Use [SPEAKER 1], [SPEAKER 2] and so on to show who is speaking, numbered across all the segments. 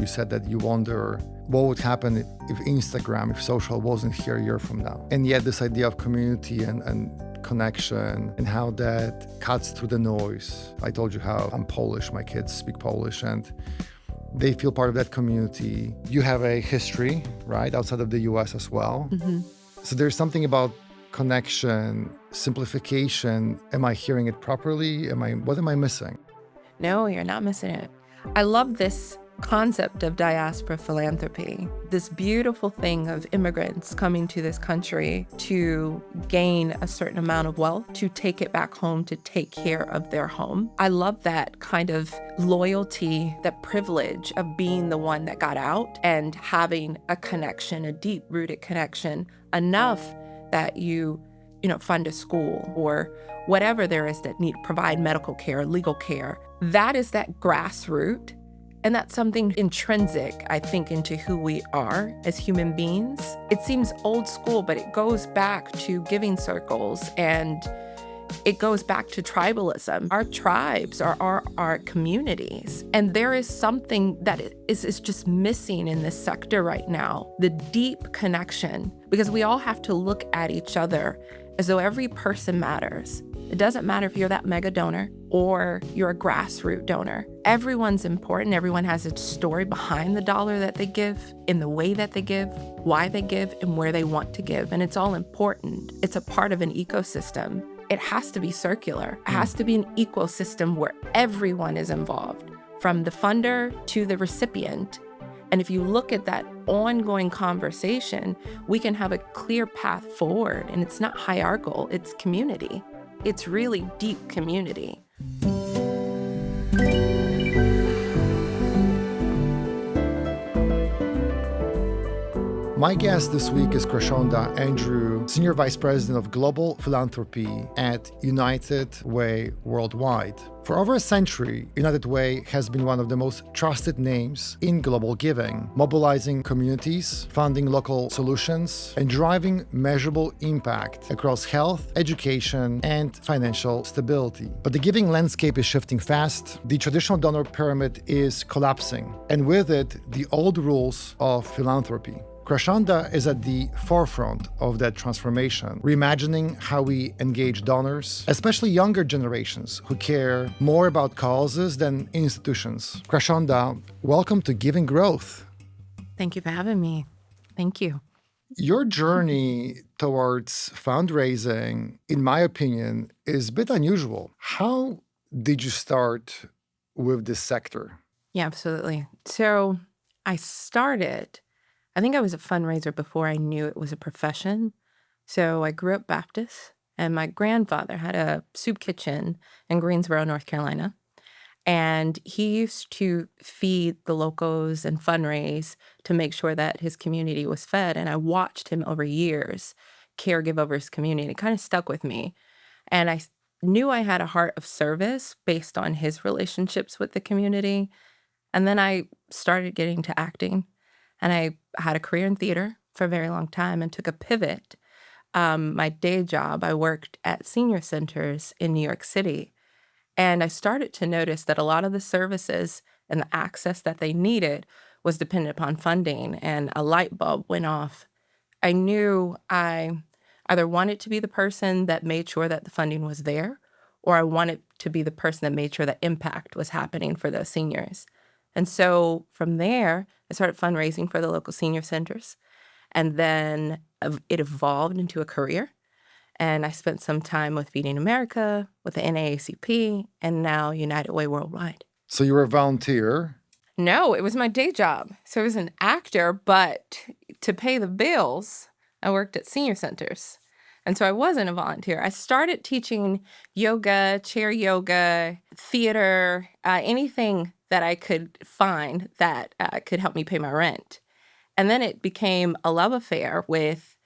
[SPEAKER 1] said that you wonder what would happen if Instagram, if social wasn't here a year from now. And yet this idea of community and connection and how that cuts through the noise. I told you how I'm Polish, my kids speak Polish, and they feel part of that community. You have a history, right, outside of the US as well.
[SPEAKER 2] Mm-hmm.
[SPEAKER 1] So there's something about connection, simplification. Am I hearing it properly? What am I missing?
[SPEAKER 2] No, you're not missing it. I love this concept of diaspora philanthropy, this beautiful thing of immigrants coming to this country to gain a certain amount of wealth, to take it back home, to take care of their home. I love that kind of loyalty, that privilege of being the one that got out and having a connection, a deep-rooted connection, enough that you fund a school or whatever there is that provide medical care, legal care. That is that grassroots. And that's something intrinsic, I think, into who we are as human beings. It seems old school, but it goes back to giving circles and it goes back to tribalism. Our tribes are our communities. And there is something that is just missing in this sector right now, the deep connection, because we all have to look at each other as though every person matters. It doesn't matter if you're that mega donor or you're a grassroots donor. Everyone's important. Everyone has a story behind the dollar that they give, in the way that they give, why they give, and where they want to give. And it's all important. It's a part of an ecosystem. It has to be circular. It has to be an ecosystem where everyone is involved, from the funder to the recipient. And if you look at that ongoing conversation, we can have a clear path forward. And it's not hierarchical, it's community. It's really deep community.
[SPEAKER 1] My guest this week is Crashonda Andrew, Senior Vice President of Global Philanthropy at United Way Worldwide. For over a century, United Way has been one of the most trusted names in global giving, mobilizing communities, funding local solutions, and driving measurable impact across health, education, and financial stability. But the giving landscape is shifting fast. The traditional donor pyramid is collapsing, and with it, the old rules of philanthropy. Crashonda is at the forefront of that transformation, reimagining how we engage donors, especially younger generations who care more about causes than institutions. Crashonda, welcome to Giving Growth.
[SPEAKER 2] Thank you for having me. Thank you.
[SPEAKER 1] Your journey towards fundraising, in my opinion, is a bit unusual. How did you start with this sector?
[SPEAKER 2] Yeah, absolutely. So I think I was a fundraiser before I knew it was a profession. So I grew up Baptist, and my grandfather had a soup kitchen in Greensboro, North Carolina. And he used to feed the locals and fundraise to make sure that his community was fed. And I watched him over years caregive over his community. It kind of stuck with me. And I knew I had a heart of service based on his relationships with the community. And then I started getting to acting. And I had a career in theater for a very long time and took a pivot. My day job, I worked at senior centers in New York City. And I started to notice that a lot of the services and the access that they needed was dependent upon funding. And a light bulb went off. I knew I either wanted to be the person that made sure that the funding was there, or I wanted to be the person that made sure that impact was happening for those seniors. And so from there, I started fundraising for the local senior centers. And then it evolved into a career. And I spent some time with Feeding America, with the NAACP, and now United Way Worldwide.
[SPEAKER 1] So you were a volunteer?
[SPEAKER 2] No, it was my day job. So I was an actor, but to pay the bills, I worked at senior centers. And so I wasn't a volunteer. I started teaching yoga, chair yoga, theater, anything that I could find that could help me pay my rent. And then it became a love affair with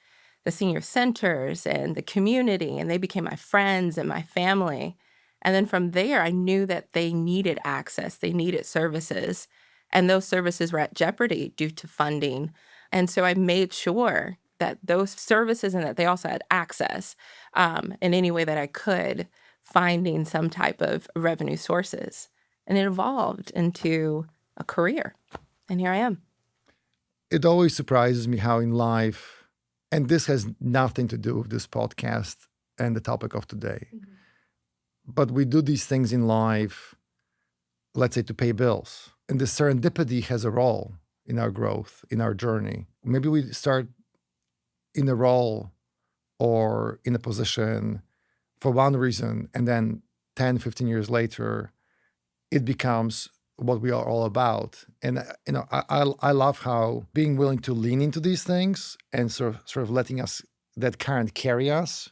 [SPEAKER 2] the senior centers and the community, and they became my friends and my family. And then from there, I knew that they needed access, they needed services, and those services were at jeopardy due to funding. And so I made sure that those services and that they also had access in any way that I could, finding some type of revenue sources. And it evolved into a career. And here I am.
[SPEAKER 1] It always surprises me how in life, and this has nothing to do with this podcast and the topic of today, but we do these things in life, let's say to pay bills. And the serendipity has a role in our growth, in our journey. Maybe we start in a role or in a position for one reason, and then 10, 15 years later, it becomes what we are all about. And I love how being willing to lean into these things and sort of letting us that current carry us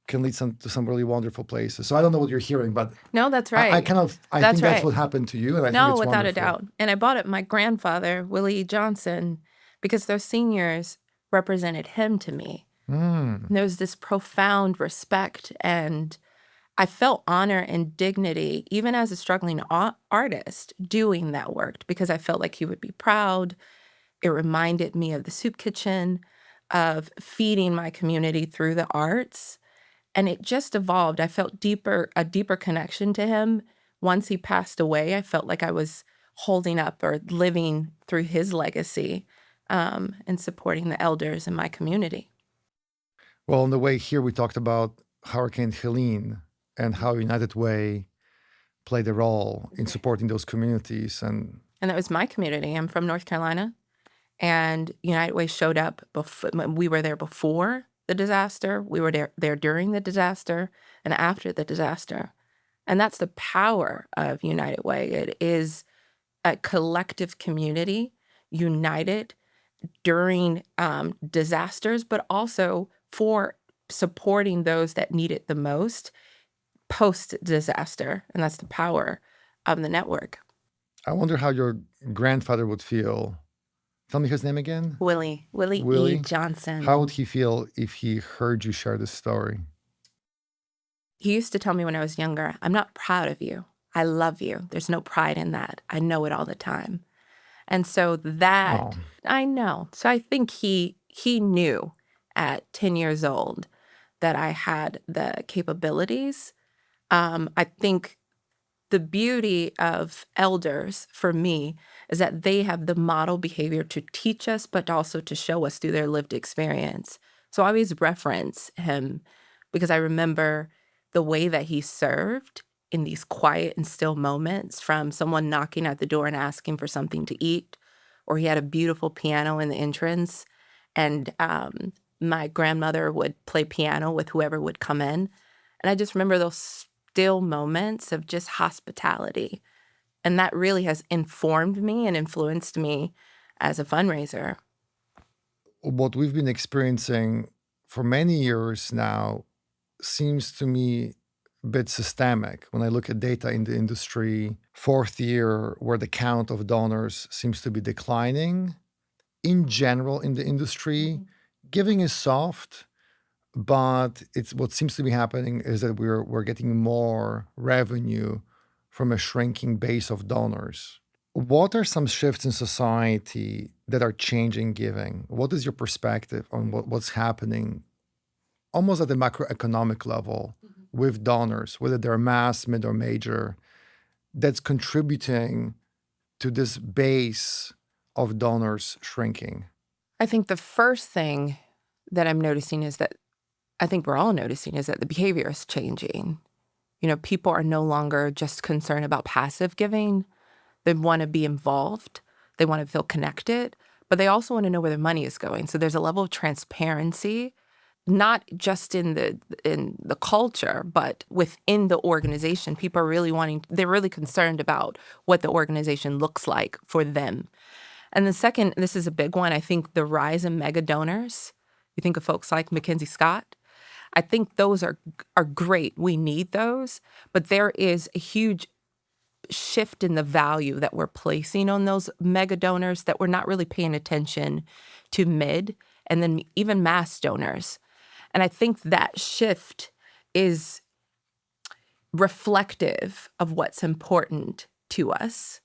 [SPEAKER 1] can lead to some really wonderful places. So I don't know what you're hearing, but
[SPEAKER 2] No, that's right.
[SPEAKER 1] I think that's what happened to you, and I think it's
[SPEAKER 2] without a
[SPEAKER 1] wonderful.
[SPEAKER 2] doubt. And I bought it my grandfather, Willie Johnson, because those seniors represented him to me. And there was this profound respect, and I felt honor and dignity, even as a struggling artist, doing that work because I felt like he would be proud. It reminded me of the soup kitchen, of feeding my community through the arts. And it just evolved. I felt a deeper connection to him. Once he passed away, I felt like I was holding up or living through his legacy and supporting the elders in my community.
[SPEAKER 1] Well, on the way here, we talked about Hurricane Helene and how United Way played a role in supporting those communities. And
[SPEAKER 2] that was my community. I'm from North Carolina. And United Way showed up. We were there before the disaster. We were there during the disaster and after the disaster. And that's the power of United Way. It is a collective community united during disasters, but also for supporting those that need it the most post-disaster. And that's the power of the network.
[SPEAKER 1] I wonder how your grandfather would feel. Tell me his name again.
[SPEAKER 2] Willie E. Johnson.
[SPEAKER 1] How would he feel if he heard you share this story?
[SPEAKER 2] He used to tell me when I was younger, I'm not proud of you. I love you. There's no pride in that. I know it all the time. And so that, I know. So I think he knew at 10 years old that I had the capabilities. I think the beauty of elders for me is that they have the model behavior to teach us, but also to show us through their lived experience. So I always reference him because I remember the way that he served in these quiet and still moments, from someone knocking at the door and asking for something to eat, or he had a beautiful piano in the entrance, and my grandmother would play piano with whoever would come in. And I just remember those still moments of just hospitality. And that really has informed me and influenced me as a fundraiser.
[SPEAKER 1] What we've been experiencing for many years now seems to me a bit systemic. When I look at data in the industry, fourth year where the count of donors seems to be declining. In general, in the industry, giving is soft, but it's what seems to be happening is that we're getting more revenue from a shrinking base of donors. What are some shifts in society that are changing giving? What is your perspective on what's happening almost at the macroeconomic level with donors, whether they're mass, mid, or major, that's contributing to this base of donors shrinking?
[SPEAKER 2] I think the first thing that I'm noticing is that I think we're all noticing is that the behavior is changing. You know, people are no longer just concerned about passive giving. They want to be involved. They want to feel connected, but they also want to know where their money is going. So there's a level of transparency, not just in the culture, but within the organization. People are they're really concerned about what the organization looks like for them. And the second, this is a big one, I think the rise in mega donors. You think of folks like Mackenzie Scott. I think those are great. We need those, but there is a huge shift in the value that we're placing on those mega donors that we're not really paying attention to mid and then even mass donors. And I think that shift is reflective of what's important to us.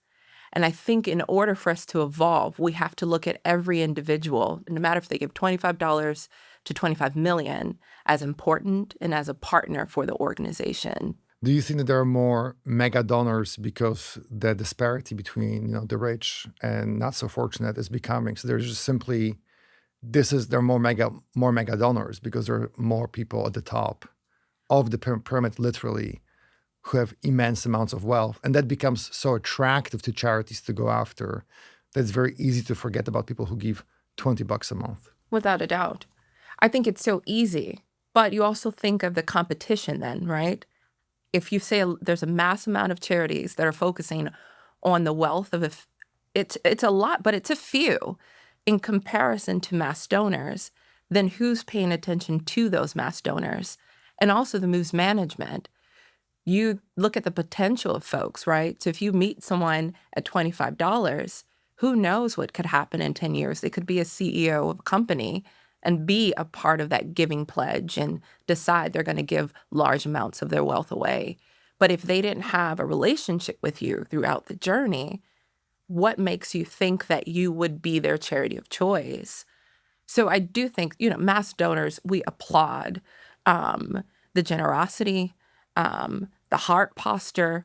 [SPEAKER 2] And I think in order for us to evolve, we have to look at every individual, no matter if they give $25 to $25 million, as important and as a partner for the organization.
[SPEAKER 1] Do you think that there are more mega donors because the disparity between the rich and not so fortunate is becoming? So there's just simply there are more mega donors because there are more people at the top of the pyramid, literally, who have immense amounts of wealth, and that becomes so attractive to charities to go after that it's very easy to forget about people who give $20 a month.
[SPEAKER 2] Without a doubt. I think it's so easy, but you also think of the competition then, right? If you say there's a mass amount of charities that are focusing on the wealth of it's a lot, but it's a few in comparison to mass donors, then who's paying attention to those mass donors? And also the moves management. You look at the potential of folks, right? So if you meet someone at $25, who knows what could happen in 10 years? They could be a CEO of a company and be a part of that giving pledge and decide they're going to give large amounts of their wealth away. But if they didn't have a relationship with you throughout the journey, what makes you think that you would be their charity of choice? So I do think, mass donors, we applaud the generosity, the heart posture,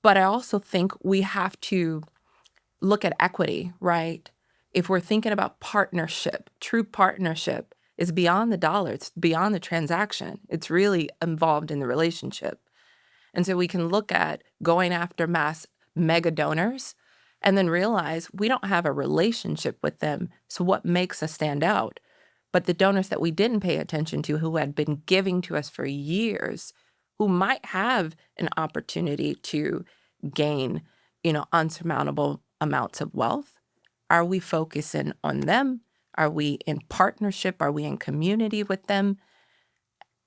[SPEAKER 2] but I also think we have to look at equity, right? If we're thinking about partnership, true partnership is beyond the dollar, it's beyond the transaction. It's really involved in the relationship. And so we can look at going after mass mega donors and then realize we don't have a relationship with them. So what makes us stand out? But the donors that we didn't pay attention to, who had been giving to us for years, who might have an opportunity to gain, unsurmountable amounts of wealth. Are we focusing on them? Are we in partnership? Are we in community with them?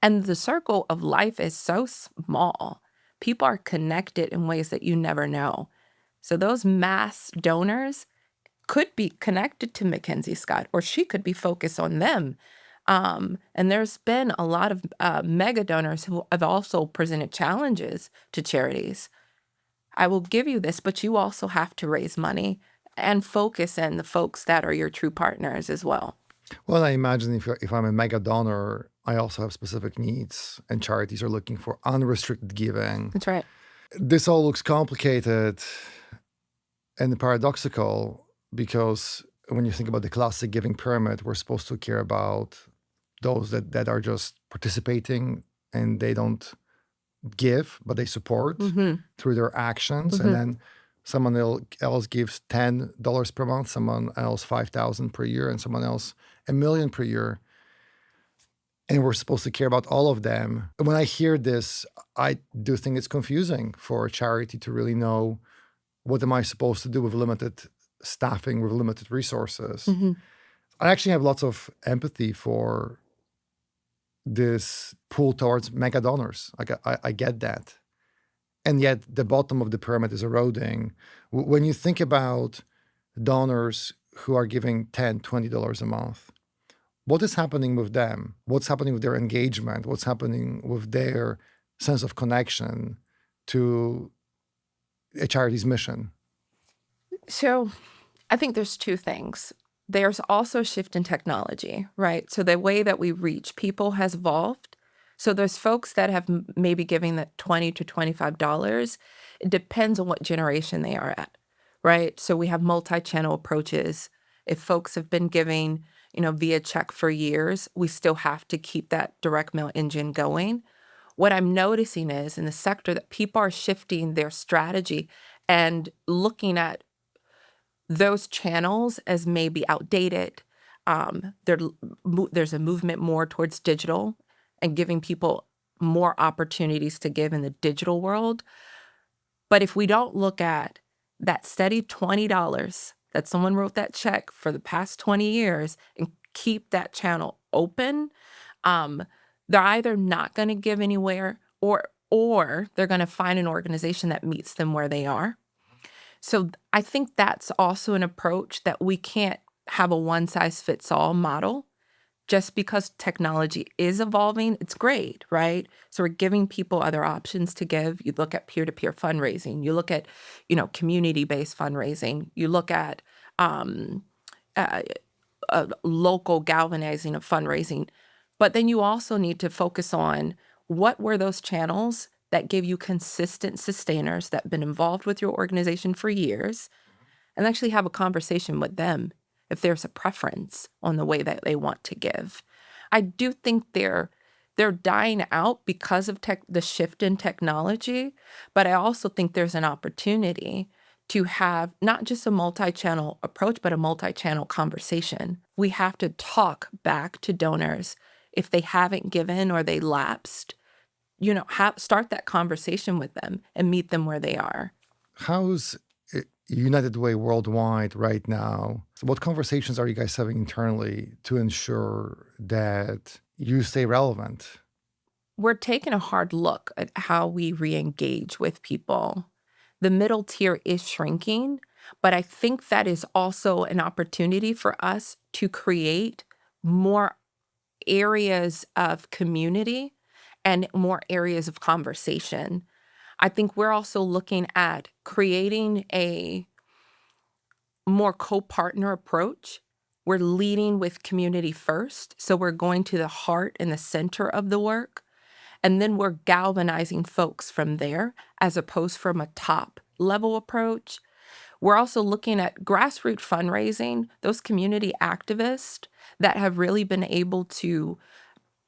[SPEAKER 2] And the circle of life is so small. People are connected in ways that you never know. So those mass donors could be connected to Mackenzie Scott, or she could be focused on them. And there's been a lot of mega donors who have also presented challenges to charities. I will give you this, but you also have to raise money and focus on the folks that are your true partners as well.
[SPEAKER 1] Well, I imagine if I'm a mega donor, I also have specific needs, and charities are looking for unrestricted giving.
[SPEAKER 2] That's right.
[SPEAKER 1] This all looks complicated and paradoxical because when you think about the classic giving pyramid, we're supposed to care about those that are just participating and they don't give, but they support through their actions. And then someone else gives $10 per month, someone else $5,000 per year, and someone else $1 million per year. And we're supposed to care about all of them. And when I hear this, I do think it's confusing for a charity to really know, what am I supposed to do with limited staffing, with limited resources? I actually have lots of empathy for this pull towards mega donors. I get that. And yet the bottom of the pyramid is eroding. When you think about donors who are giving $10, $20 a month, what is happening with them? What's happening with their engagement? What's happening with their sense of connection to a charity's mission?
[SPEAKER 2] So I think there's two things. There's also a shift in technology, right? So the way that we reach people has evolved. So there's folks that have maybe giving that $20 to $25. It depends on what generation they are at, right? So we have multi-channel approaches. If folks have been giving, via check for years, we still have to keep that direct mail engine going. What I'm noticing is in the sector that people are shifting their strategy and looking at those channels as maybe outdated. There's a movement more towards digital and giving people more opportunities to give in the digital world. But if we don't look at that steady $20 that someone wrote that check for the past 20 years and keep that channel open, they're either not going to give anywhere or they're going to find an organization that meets them where they are. So I think that's also an approach that we can't have a one-size-fits-all model. Just because technology is evolving, it's great, right? So we're giving people other options to give. You look at peer-to-peer fundraising. You look at, community-based fundraising. You look at local galvanizing of fundraising. But then you also need to focus on what were those channels that give you consistent sustainers that have been involved with your organization for years, and actually have a conversation with them if there's a preference on the way that they want to give. I do think they're dying out because of the shift in technology, but I also think there's an opportunity to have not just a multi-channel approach, but a multi-channel conversation. We have to talk back to donors if they haven't given or they lapsed. Start that conversation with them and meet them where they are.
[SPEAKER 1] How's United Way worldwide right now? So what conversations are you guys having internally to ensure that you stay relevant?
[SPEAKER 2] We're taking a hard look at how we re-engage with people. The middle tier is shrinking, but I think that is also an opportunity for us to create more areas of community and more areas of conversation. I think we're also looking at creating a more co-partner approach. We're leading with community first. So we're going to the heart and the center of the work. And then we're galvanizing folks from there as opposed from a top level approach. We're also looking at grassroots fundraising, those community activists that have really been able to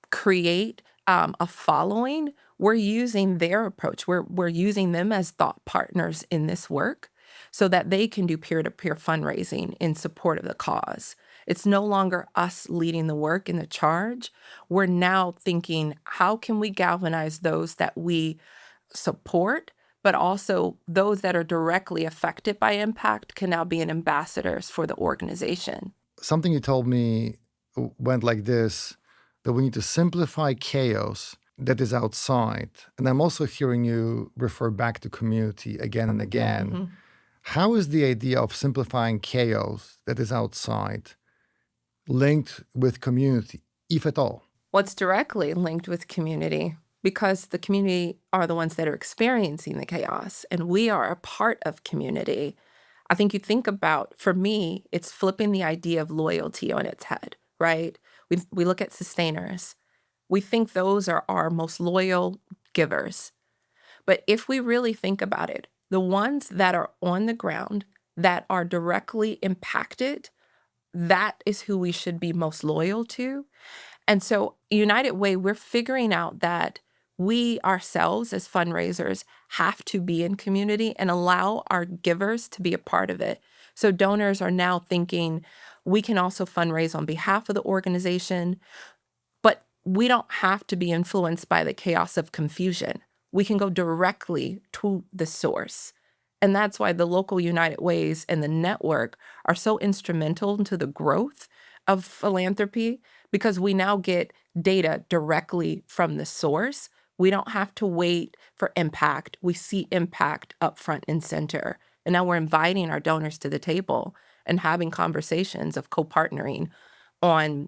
[SPEAKER 2] create a following. We're using their approach. We're using them as thought partners in this work so that they can do peer-to-peer fundraising in support of the cause. It's no longer us leading the work and the charge. We're now thinking, how can we galvanize those that we support, but also those that are directly affected by impact can now be ambassadors for the organization.
[SPEAKER 1] Something you told me went like this, that we need to simplify chaos that is outside. And I'm also hearing you refer back to community again and again. Mm-hmm. How is the idea of simplifying chaos that is outside linked with community, if at all?
[SPEAKER 2] Well, it's directly linked with community because the community are the ones that are experiencing the chaos, and we are a part of community. I think you think about, for me, it's flipping the idea of loyalty on its head, right? We look at sustainers. We think those are our most loyal givers. But if we really think about it, the ones that are on the ground, that are directly impacted, that is who we should be most loyal to. And so United Way, we're figuring out that we ourselves as fundraisers have to be in community and allow our givers to be a part of it. So donors are now thinking we can also fundraise on behalf of the organization, but we don't have to be influenced by the chaos of confusion. We can go directly to the source. And that's why the local United Ways and the network are so instrumental to the growth of philanthropy, because we now get data directly from the source. We don't have to wait for impact. We see impact up front and center. And now we're inviting our donors to the table and having conversations of co-partnering on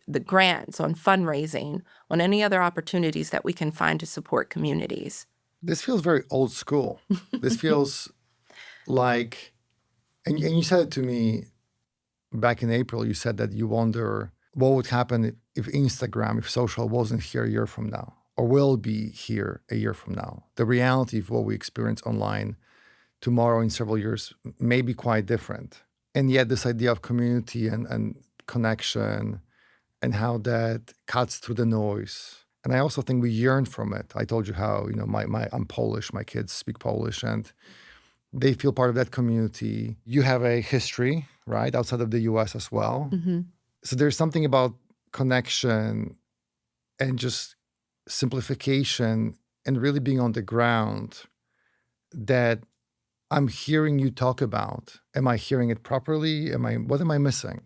[SPEAKER 2] the grants, on fundraising, on any other opportunities that we can find to support communities.
[SPEAKER 1] This feels very old school. This feels like, and you said it to me back in April, you said that you wonder what would happen if Instagram, if social wasn't here a year from now, or will be here a year from now. The reality of what we experience online tomorrow in several years may be quite different. And yet this idea of community and connection and how that cuts through the noise. And I also think we yearn from it. I told you how, I'm Polish, my kids speak Polish, and they feel part of that community. You have a history, right, outside of the US as well. Mm-hmm. So there's something about connection and just simplification and really being on the ground that I'm hearing you talk about. Am I hearing it properly? What am I missing?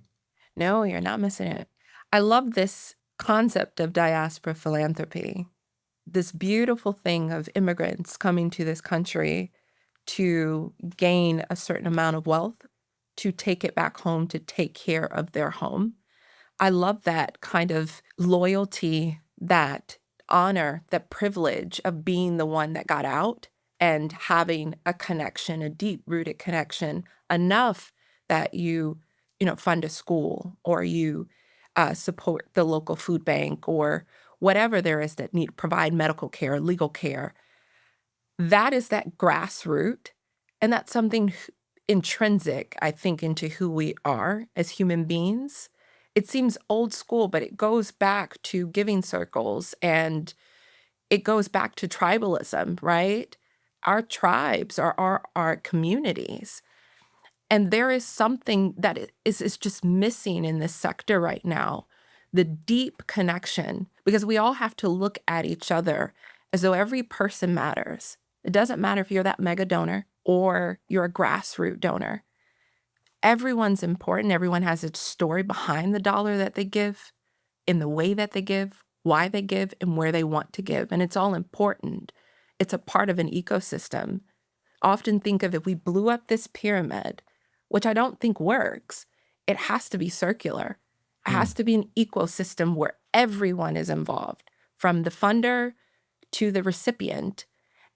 [SPEAKER 2] No, you're not missing it. I love this concept of diaspora philanthropy, this beautiful thing of immigrants coming to this country to gain a certain amount of wealth, to take it back home, to take care of their home. I love that kind of loyalty, that honor, that privilege of being the one that got out and having a connection, a deep-rooted connection, enough that you fund a school, or you support the local food bank, or whatever there is that need provide medical care, legal care. That is that grassroots, and that's something intrinsic, I think, into who we are as human beings. It seems old school, but it goes back to giving circles and it goes back to tribalism, right? Our tribes are our communities. And there is something that is just missing in this sector right now, the deep connection, because we all have to look at each other as though every person matters. It doesn't matter if you're that mega donor or you're a grassroots donor. Everyone's important. Everyone has a story behind the dollar that they give, in the way that they give, why they give, and where they want to give. And it's all important. It's a part of an ecosystem. Often think of if we blew up this pyramid, which I don't think works, it has to be circular. It has to be an ecosystem where everyone is involved, from the funder to the recipient.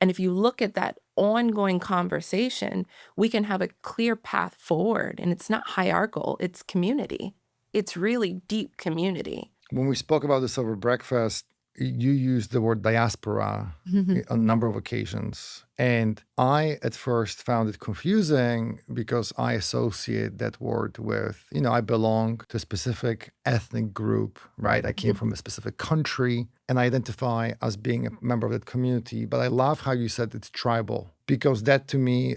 [SPEAKER 2] And if you look at that ongoing conversation, we can have a clear path forward. And it's not hierarchical, it's community. It's really deep community.
[SPEAKER 1] When we spoke about this over breakfast, you used the word diaspora on a number of occasions. And I, at first, found it confusing because I associate that word with, I belong to a specific ethnic group, right? I came from a specific country and I identify as being a member of that community. But I love how you said it's tribal, because that to me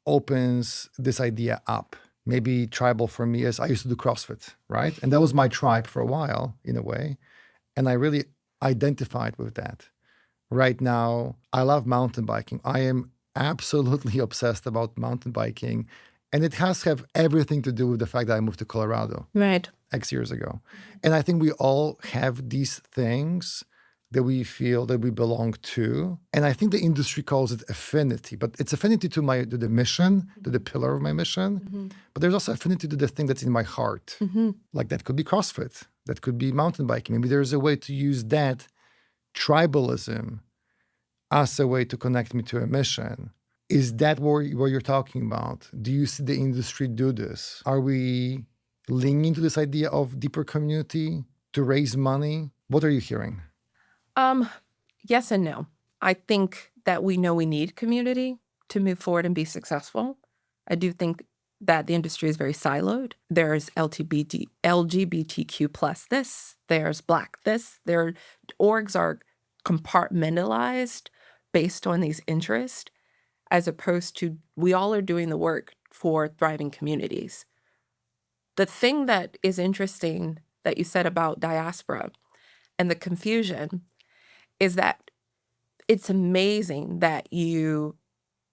[SPEAKER 1] opens this idea up. Maybe tribal for me is I used to do CrossFit, right? And that was my tribe for a while, in a way. And I really identified with that. Right now, I love mountain biking. I am absolutely obsessed about mountain biking. And it has to have everything to do with the fact that I moved to Colorado X years ago. And I think we all have these things that we feel that we belong to. And I think the industry calls it affinity, but it's affinity to the mission, to the pillar of my mission. But there's also affinity to the thing that's in my heart. Like that could be CrossFit, that could be mountain biking. Maybe there's a way to use that tribalism as a way to connect me to a mission. Is that what you're talking about? Do you see the industry do this? Are we leaning to this idea of deeper community to raise money? What are you hearing?
[SPEAKER 2] Yes and no. I think that we know we need community to move forward and be successful. I do think that the industry is very siloed. There's LGBTQ plus this, there's Black this, their orgs are compartmentalized based on these interests, as opposed to we all are doing the work for thriving communities. The thing that is interesting that you said about diaspora and the confusion is that it's amazing that you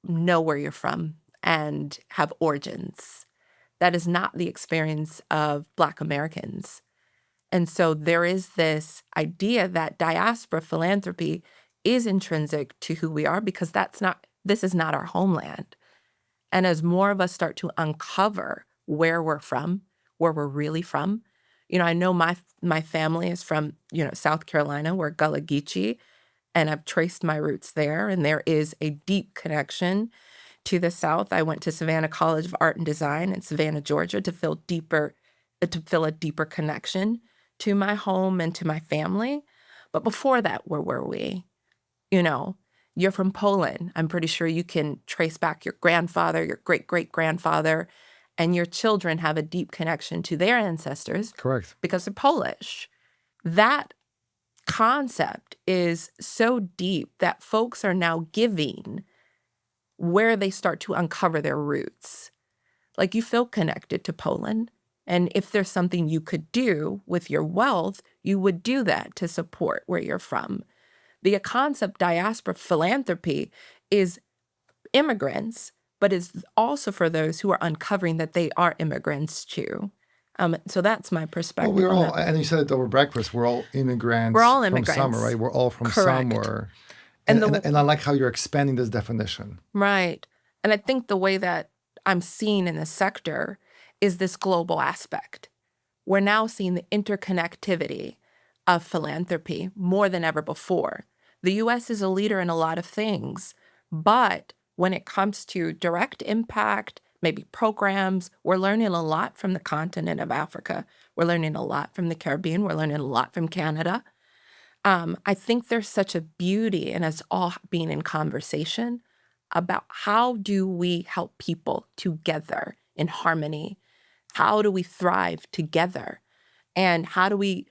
[SPEAKER 2] know where you're from and have origins. That is not the experience of Black Americans. And so there is this idea that diaspora philanthropy is intrinsic to who we are, because this is not our homeland. And as more of us start to uncover where we're from, where we're really from, I know my family is from, South Carolina, we're Gullah Geechee, and I've traced my roots there. And there is a deep connection to the South. I went to Savannah College of Art and Design in Savannah, Georgia, to feel a deeper connection to my home and to my family. But before that, where were we? You're from Poland. I'm pretty sure you can trace back your grandfather, your great-great-grandfather, and your children have a deep connection to their ancestors.
[SPEAKER 1] Correct.
[SPEAKER 2] Because they're Polish. That concept is so deep that folks are now giving where they start to uncover their roots. Like, you feel connected to Poland. And if there's something you could do with your wealth, you would do that to support where you're from. The concept diaspora philanthropy is immigrants, but is also for those who are uncovering that they are immigrants too. So that's my perspective.
[SPEAKER 1] Well, we're all, and you said it over breakfast, we're all immigrants.
[SPEAKER 2] We're all immigrants.
[SPEAKER 1] From somewhere, right? We're all from
[SPEAKER 2] Correct.
[SPEAKER 1] somewhere. And I like how you're expanding this definition.
[SPEAKER 2] Right. And I think the way that I'm seeing in the sector is this global aspect. We're now seeing the interconnectivity of philanthropy more than ever before. The U.S. is a leader in a lot of things, but when it comes to direct impact, maybe programs, we're learning a lot from the continent of Africa. We're learning a lot from the Caribbean. We're learning a lot from Canada. I think there's such a beauty in us all being in conversation about how do we help people together in harmony? How do we thrive together? And how do we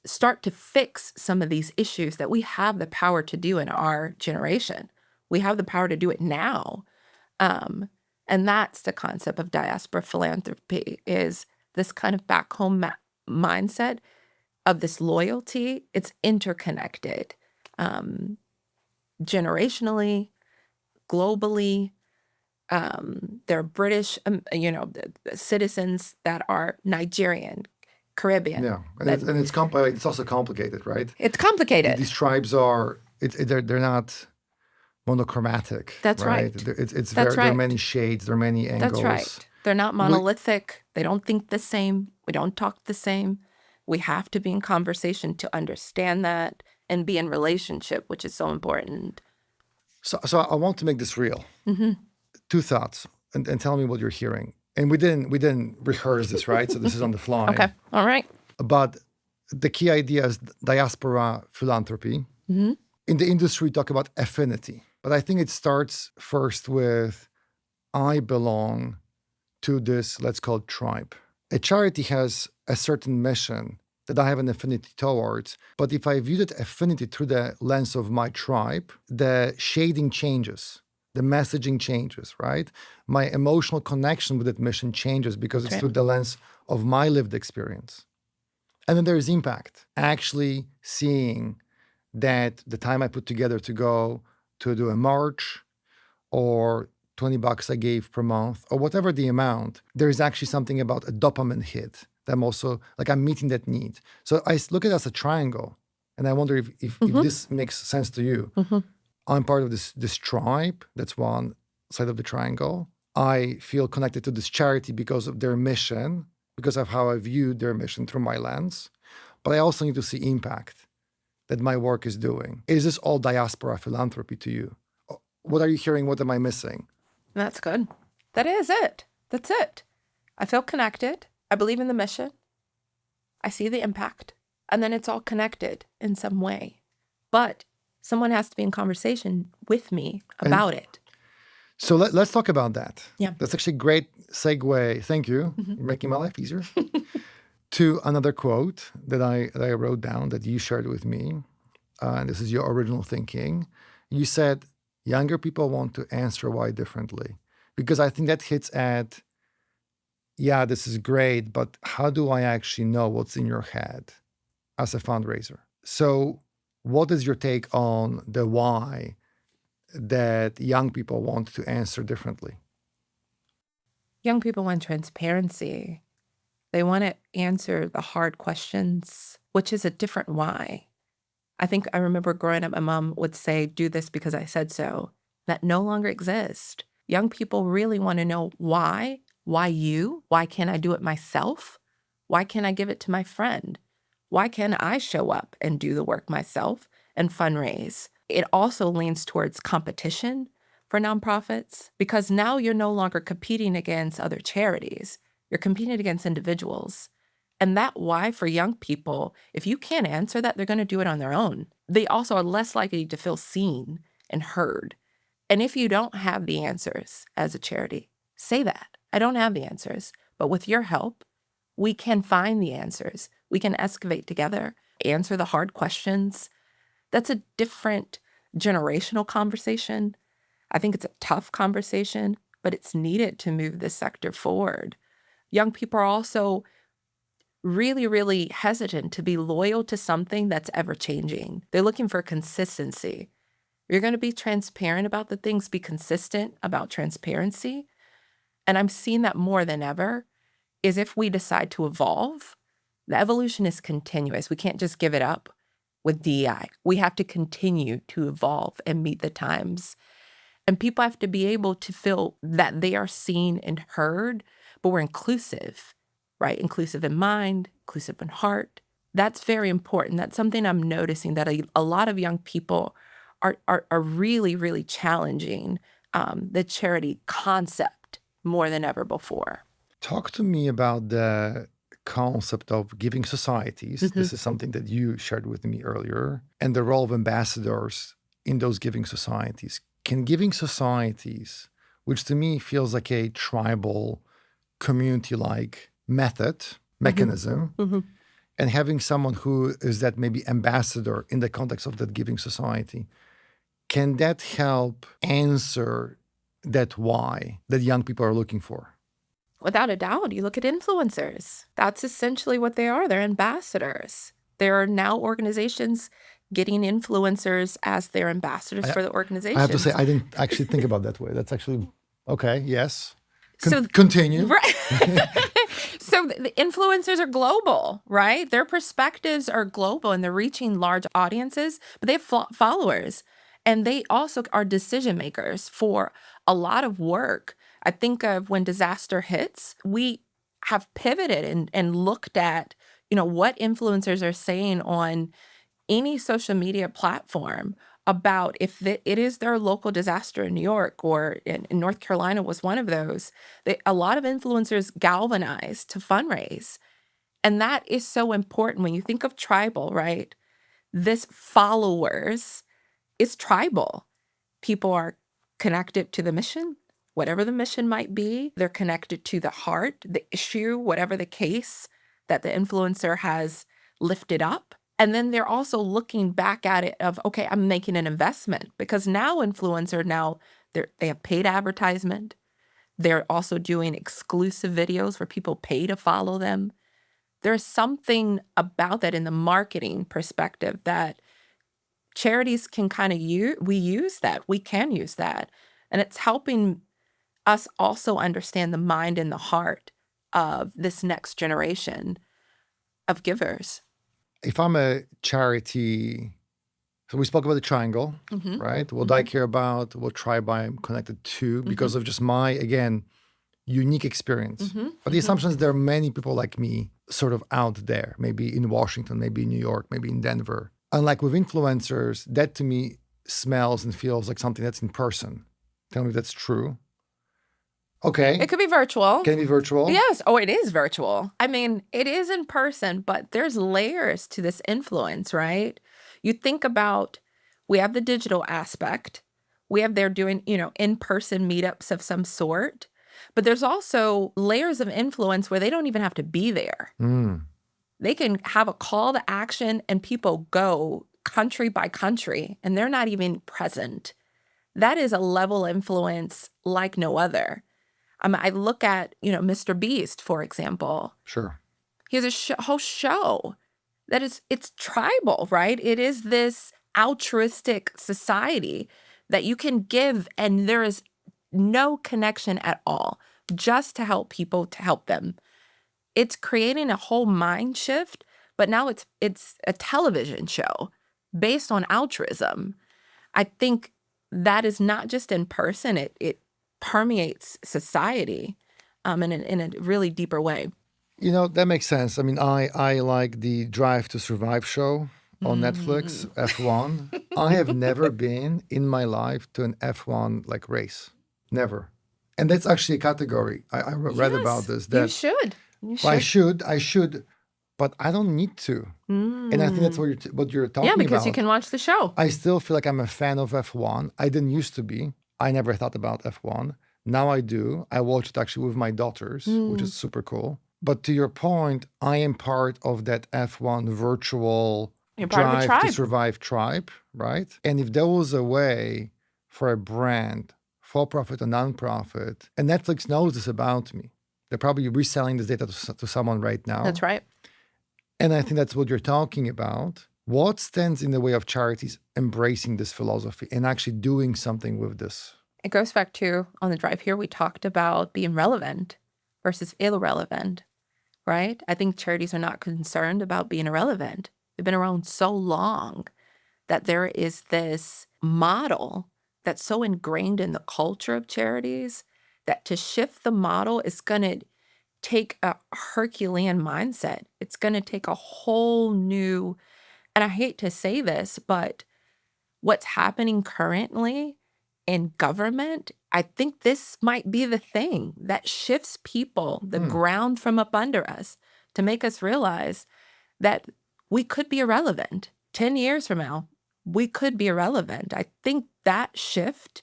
[SPEAKER 2] start to fix some of these issues that we have the power to do in our generation? We have the power to do it now. And that's the concept of diaspora philanthropy, is this kind of back home mindset of this loyalty. It's interconnected generationally, globally. There are British, citizens that are Nigerian, Caribbean.
[SPEAKER 1] Yeah, and it's also complicated, right?
[SPEAKER 2] It's complicated.
[SPEAKER 1] These tribes are they're not monochromatic.
[SPEAKER 2] That's right.
[SPEAKER 1] It's
[SPEAKER 2] That's
[SPEAKER 1] there are
[SPEAKER 2] right.
[SPEAKER 1] many shades. There are many angles.
[SPEAKER 2] That's right. They're not monolithic. They don't think the same. We don't talk the same. We have to be in conversation to understand that and be in relationship, which is so important.
[SPEAKER 1] So I want to make this real.
[SPEAKER 2] Mm-hmm.
[SPEAKER 1] Two thoughts, and tell me what you're hearing. And we didn't rehearse this, right? So this is on the fly.
[SPEAKER 2] Okay. All right.
[SPEAKER 1] But the key idea is diaspora philanthropy.
[SPEAKER 2] Mm-hmm.
[SPEAKER 1] In the industry, we talk about affinity. But I think it starts first with, I belong to this, let's call it tribe. A charity has a certain mission that I have an affinity towards. But if I view that affinity through the lens of my tribe, the shading changes. The messaging changes, right? My emotional connection with that mission changes because it's through the lens of my lived experience. And then there is impact. Actually seeing that the time I put together to go to do a march, or $20 I gave per month, or whatever the amount, there is actually something about a dopamine hit that I'm also, like, I'm meeting that need. So I look at it as a triangle, and I wonder if this makes sense to you.
[SPEAKER 2] Mm-hmm.
[SPEAKER 1] I'm part of this tribe. That's one side of the triangle. I feel connected to this charity because of their mission, because of how I viewed their mission through my lens. But I also need to see impact that my work is doing. Is this all diaspora philanthropy to you? What are you hearing? What am I missing?
[SPEAKER 2] That's good. That is it. That's it. I feel connected. I believe in the mission. I see the impact. And then it's all connected in some way. But someone has to be in conversation with me about it.
[SPEAKER 1] So let's talk about that.
[SPEAKER 2] Yeah.
[SPEAKER 1] That's actually a great segue. Thank you.
[SPEAKER 2] Mm-hmm.
[SPEAKER 1] You're making my life easier. To another quote that I wrote down that you shared with me. And this is your original thinking. You said, younger people want to answer why differently. Because I think that hits at, yeah, this is great, but how do I actually know what's in your head as a fundraiser? So what is your take on the why that young people want to answer differently?
[SPEAKER 2] Young people want transparency. They want to answer the hard questions, which is a different why. I remember growing up, my mom would say, do this because I said so. That no longer exists. Young people really want to know why. Why you? Why can't I do it myself? Why can't I give it to my friend? Why can't I show up and do the work myself and fundraise? It also leans towards competition for nonprofits, because now you're no longer competing against other charities. You're competing against individuals. And that why for young people, if you can't answer that, they're going to do it on their own. They also are less likely to feel seen and heard. And if you don't have the answers as a charity, say that. I don't have the answers, but with your help, we can find the answers. We can excavate together, answer the hard questions. That's a different generational conversation. I think it's a tough conversation, but it's needed to move this sector forward. Young people are also really, really hesitant to be loyal to something that's ever changing. They're looking for consistency. You're going to be transparent about the things, be consistent about transparency. And I'm seeing that more than ever, is if we decide to evolve, the evolution is continuous. We can't just give it up with DEI. We have to continue to evolve and meet the times. And people have to be able to feel that they are seen and heard, but we're inclusive, right? Inclusive in mind, inclusive in heart. That's very important. That's something I'm noticing, that a lot of young people are really, really challenging the charity concept more than ever before.
[SPEAKER 1] Talk to me about the concept of giving societies. This is something that you shared with me earlier, and the role of ambassadors in those giving societies. Can giving societies, which to me feels like a tribal, community-like mechanism, and having someone who is that maybe ambassador in the context of that giving society, can that help answer that why that young people are looking for?
[SPEAKER 2] Without a doubt, you look at influencers. That's essentially what they are. They're ambassadors. There are now organizations getting influencers as their ambassadors for the organization.
[SPEAKER 1] I have to say, I didn't actually think about that way. That's actually, okay, yes.
[SPEAKER 2] So
[SPEAKER 1] Continue.
[SPEAKER 2] Right. So the influencers are global, right? Their perspectives are global and they're reaching large audiences, but they have followers. And they also are decision makers for a lot of work. I think of when disaster hits, we have pivoted and looked at, what influencers are saying on any social media platform about if it is their local disaster in New York or in North Carolina was one of those. A lot of influencers galvanized to fundraise. And that is so important when you think of tribal, right? This followers is tribal. People are connected to the mission, whatever the mission might be. They're connected to the heart, the issue, whatever the case that the influencer has lifted up. And then they're also looking back at it of, okay, I'm making an investment because now they have paid advertisement. They're also doing exclusive videos where people pay to follow them. There's something about that in the marketing perspective that charities can kind of use. We can use that. And it's helping us also understand the mind and the heart of this next generation of givers.
[SPEAKER 1] If I'm a charity, so we spoke about the triangle, right? What I care about, what tribe I'm connected to, because of just my, again, unique experience. But the assumption is there are many people like me sort of out there, maybe in Washington, maybe in New York, maybe in Denver. Unlike with influencers, that to me smells and feels like something that's in person. Tell me if that's true. Okay.
[SPEAKER 2] It could be virtual.
[SPEAKER 1] Can it be virtual?
[SPEAKER 2] Yes. Oh, it is virtual. I mean, it is in person, but there's layers to this influence, right? You think about, we have the digital aspect. They're doing, in-person meetups of some sort. But there's also layers of influence where they don't even have to be there. They can have a call to action and people go country by country and they're not even present. That is a level of influence like no other. I look at, Mr. Beast, for example.
[SPEAKER 1] Sure.
[SPEAKER 2] He has a whole show that it's tribal, right? It is this altruistic society that you can give and there is no connection at all, just to help people, to help them. It's creating a whole mind shift, but now it's a television show based on altruism. I think that is not just in person, it permeates society in a really deeper way.
[SPEAKER 1] That makes sense. I mean, I like the Drive to Survive show on Netflix, F1. I have never been in my life to an F1 race. Never. And that's actually a category. I read about this. That
[SPEAKER 2] you should.
[SPEAKER 1] I should, but I don't need to. And I think that's what you're talking about.
[SPEAKER 2] Yeah, because you can watch the show.
[SPEAKER 1] I still feel like I'm a fan of F1. I didn't used to be. I never thought about F1. Now I do. I watch it actually with my daughters, which is super cool. But to your point, I am part of that F1 virtual Drive to Survive tribe, right? And if there was a way for a brand, for-profit or non-profit, and Netflix knows this about me, they're probably reselling this data to someone right now.
[SPEAKER 2] That's right.
[SPEAKER 1] And I think that's what you're talking about. What stands in the way of charities embracing this philosophy and actually doing something with this?
[SPEAKER 2] It goes back to, on the drive here, we talked about being relevant versus irrelevant, right? I think charities are not concerned about being irrelevant. They've been around so long that there is this model that's so ingrained in the culture of charities that to shift the model is going to take a Herculean mindset. It's going to take a whole new, and I hate to say this, but what's happening currently in government, I think this might be the thing that shifts people, the ground from up under us, to make us realize that we could be irrelevant. 10 years from now, we could be irrelevant. I think that shift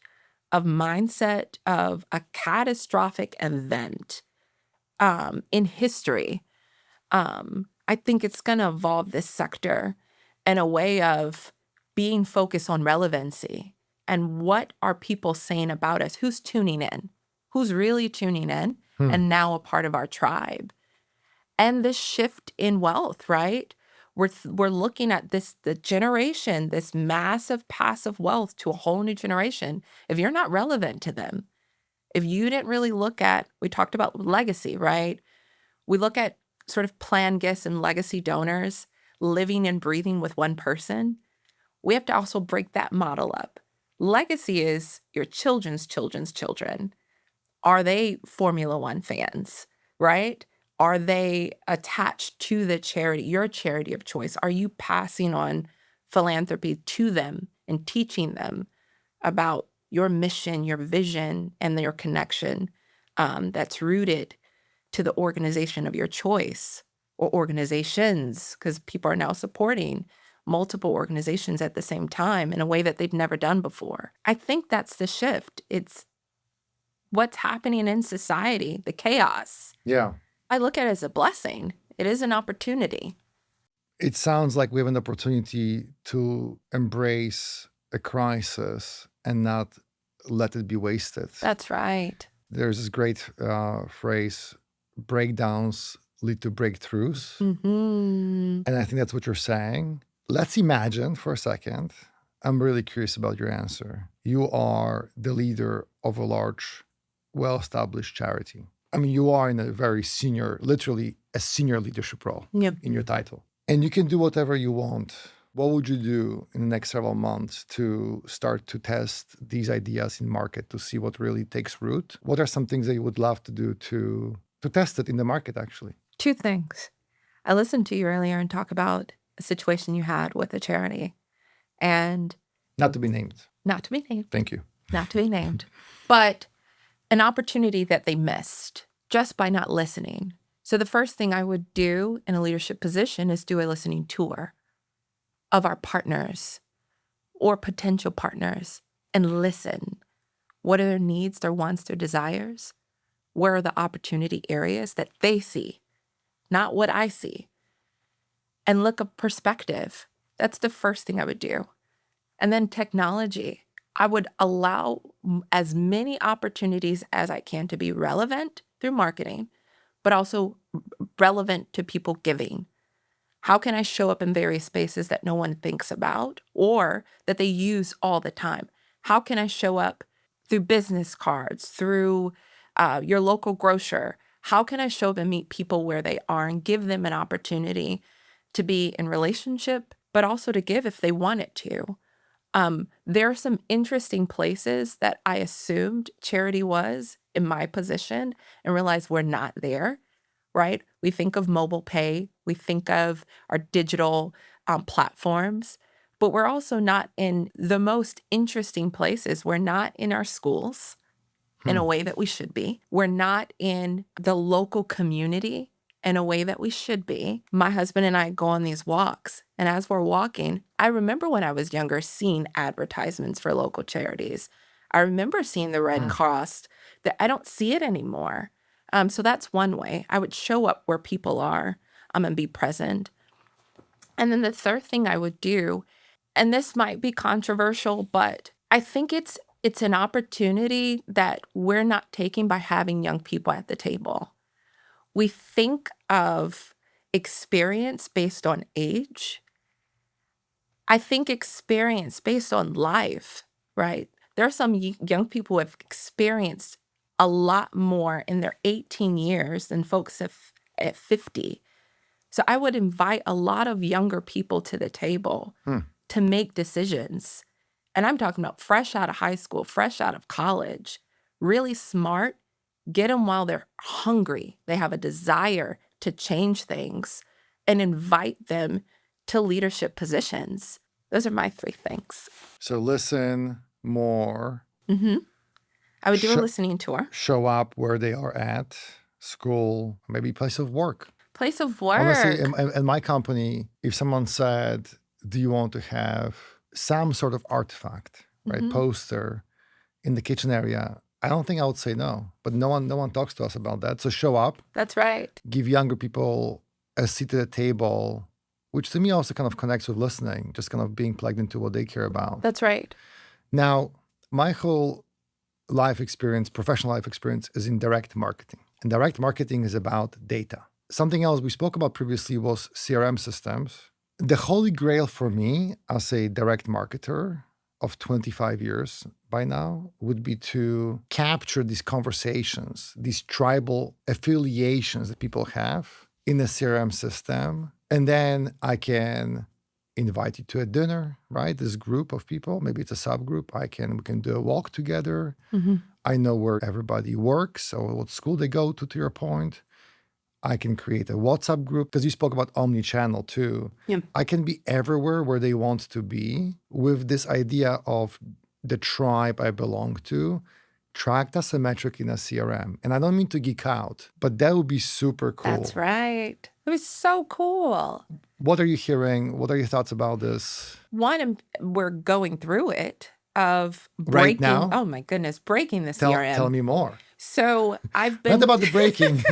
[SPEAKER 2] of mindset of a catastrophic event in history, I think it's going to evolve this sector in a way of being focused on relevancy and what are people saying about us, who's tuning in, who's really tuning in and now a part of our tribe. And this shift in wealth, right? We're looking at the generation, this massive passive wealth to a whole new generation. If you're not relevant to them, if you didn't really look at, we talked about legacy, right? We look at sort of planned gifts and legacy donors living and breathing with one person. We have to also break that model up. Legacy is your children's children's children. Are they Formula One fans, right? Are they attached to the charity, your charity of choice? Are you passing on philanthropy to them and teaching them about your mission, your vision, and your connection that's rooted to the organization of your choice or organizations, because people are now supporting multiple organizations at the same time in a way that they've never done before. I think that's the shift. It's what's happening in society, the chaos.
[SPEAKER 1] Yeah.
[SPEAKER 2] I look at it as a blessing. It is an opportunity.
[SPEAKER 1] It sounds like we have an opportunity to embrace a crisis and not let it be wasted.
[SPEAKER 2] That's right.
[SPEAKER 1] There's this great phrase, breakdowns lead to breakthroughs.
[SPEAKER 2] Mm-hmm.
[SPEAKER 1] And I think that's what you're saying. Let's imagine for a second. I'm really curious about your answer. You are the leader of a large, well-established charity. I mean, you are in a very senior, literally a senior leadership role
[SPEAKER 2] Yep.
[SPEAKER 1] in your title. And you can do whatever you want. What would you do in the next several months to start to test these ideas in market to see what really takes root? What are some things that you would love to do to test it in the market, actually?
[SPEAKER 2] Two things. I listened to you earlier and talk about a situation you had with a charity. And
[SPEAKER 1] Not to be named.
[SPEAKER 2] not to be named.
[SPEAKER 1] Thank you.
[SPEAKER 2] Not to be named. But an opportunity that they missed just by not listening. So the first thing I would do in a leadership position is do a listening tour of our partners or potential partners and listen. What are their needs, their wants, their desires? Where are the opportunity areas that they see, not what I see? And look at perspective. That's the first thing I would do. And then technology. I would allow as many opportunities as I can to be relevant through marketing, but also relevant to people giving. How can I show up in various spaces that no one thinks about or that they use all the time? How can I show up through business cards, through your local grocer? How can I show up and meet people where they are and give them an opportunity to be in relationship, but also to give if they want it to? There are some interesting places that I assumed charity was in my position and realized we're not there, right? We think of mobile pay. We think of our digital platforms, but we're also not in the most interesting places. We're not in our schools in a way that we should be. We're not in the local community in a way that we should be. My husband and I go on these walks, and as we're walking, I remember when I was younger seeing advertisements for local charities. I remember seeing the Red Cross. That I don't see it anymore. So that's one way. I would show up where people are and be present. And then the third thing I would do, and this might be controversial, but I think it's an opportunity that we're not taking by having young people at the table. We think of experience based on age. I think experience based on life, right? There are some young people who have experienced a lot more in their 18 years than folks have at 50. So I would invite a lot of younger people to the table to make decisions. And I'm talking about fresh out of high school, fresh out of college, really smart. Get them while they're hungry. They have a desire to change things and invite them to leadership positions. Those are my three things.
[SPEAKER 1] So listen more.
[SPEAKER 2] I would do a listening tour.
[SPEAKER 1] Show up where they are at, school, maybe place of work.
[SPEAKER 2] Place of work.
[SPEAKER 1] Honestly, in my company, if someone said, do you want to have some sort of artifact, right, poster in the kitchen area, I don't think I would say no. But no one talks to us about that. So show up.
[SPEAKER 2] That's right.
[SPEAKER 1] Give younger people a seat at the table, which to me also kind of connects with listening, just kind of being plugged into what they care about.
[SPEAKER 2] That's right.
[SPEAKER 1] Now, my whole life experience, professional life experience, is in direct marketing. And direct marketing is about data. Something else we spoke about previously was CRM systems. The holy grail for me as a direct marketer of 25 years by now would be to capture these conversations, these tribal affiliations that people have in a CRM system. And then I can invite you to a dinner, right? This group of people, maybe it's a subgroup. We can do a walk together. I know where everybody works or what school they go to your point. I can create a WhatsApp group because you spoke about omni-channel too.
[SPEAKER 2] Yeah.
[SPEAKER 1] I can be everywhere where they want to be with this idea of the tribe I belong to, tracked as a metric in a CRM. And I don't mean to geek out, but that would be super cool.
[SPEAKER 2] That's right. It was so cool.
[SPEAKER 1] What are you hearing? What are your thoughts about this?
[SPEAKER 2] One, we're going through it of breaking.
[SPEAKER 1] Right now?
[SPEAKER 2] Oh my goodness, breaking the
[SPEAKER 1] Tell
[SPEAKER 2] CRM.
[SPEAKER 1] me more.
[SPEAKER 2] So I've been
[SPEAKER 1] Not about the breaking.